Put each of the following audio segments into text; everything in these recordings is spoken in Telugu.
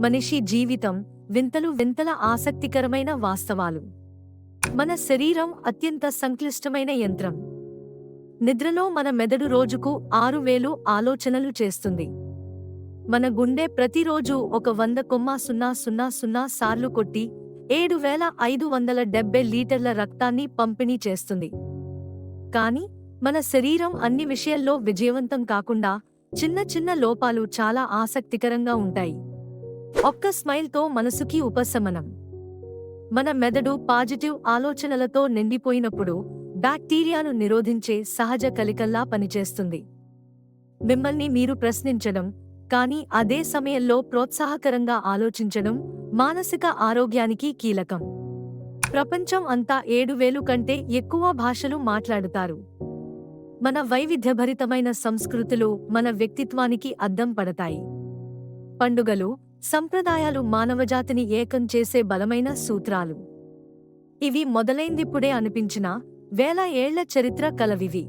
మనిషి జీవితం వింతలు వింతల ఆసక్తికరమైన వాస్తవాలు. మన శరీరం అత్యంత సంక్లిష్టమైన యంత్రం. నిద్రలో మన మెదడు రోజుకు 6000 ఆలోచనలు చేస్తుంది. మన గుండె ప్రతిరోజు 100,000 సార్లు కొట్టి 7570 లీటర్ల రక్తాన్ని పంపిణీ చేస్తుంది. కానీ మన శరీరం అన్ని విషయాల్లో విజయవంతం కాకుండా చిన్న చిన్న లోపాలు చాలా ఆసక్తికరంగా ఉంటాయి. ఒక్క స్మైల్తో మనసుకి ఉపశమనం. మన మెదడు పాజిటివ్ ఆలోచనలతో నిండిపోయినప్పుడు బ్యాక్టీరియాను నిరోధించే సహజ కలికల్లా పనిచేస్తుంది. మిమ్మల్ని మీరు ప్రశ్నించడం, కానీ అదే సమయంలో ప్రోత్సాహకరంగా ఆలోచించడం మానసిక ఆరోగ్యానికి కీలకం. ప్రపంచం అంతా 7000 కంటే ఎక్కువ భాషలు మాట్లాడుతారు. మన వైవిధ్యభరితమైన సంస్కృతులు మన వ్యక్తిత్వానికి అద్దం పడతాయి. పండుగలు, సంప్రదాయాలు మానవజాతిని ఏకం చేసే బలమైన సూత్రాలు. ఇవి మొదలైందిప్పుడే అనిపించినా వేల ఏళ్ల చరిత్ర కలవివి.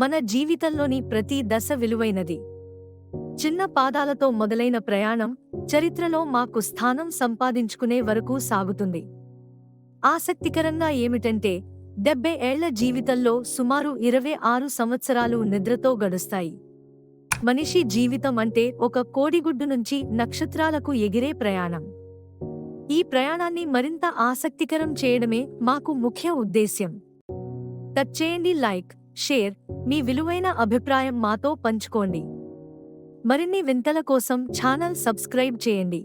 మన జీవితంలోని ప్రతి దశ విలువైనది. చిన్న పాదాలతో మొదలైన ప్రయాణం చరిత్రలో మాకు స్థానం సంపాదించుకునే వరకు సాగుతుంది. ఆసక్తికరంగా ఏమిటంటే 70 ఏళ్ల జీవితంలో సుమారు 26 సంవత్సరాలు నిద్రతో గడుస్తాయి. మనిషి జీవితం అంటే ఒక కోడిగుడ్డు నుంచి నక్షత్రాలకు ఎగిరే ప్రయాణం. ఈ ప్రయాణాన్ని మరింత ఆసక్తికరం చేయడమే మాకు ముఖ్య ఉద్దేశ్యం. టచ్ చేయండి, లైక్, షేర్, మీ విలువైన అభిప్రాయం మాతో పంచుకోండి. మరిన్ని వింతల కోసం ఛానల్ సబ్స్క్రైబ్ చేయండి.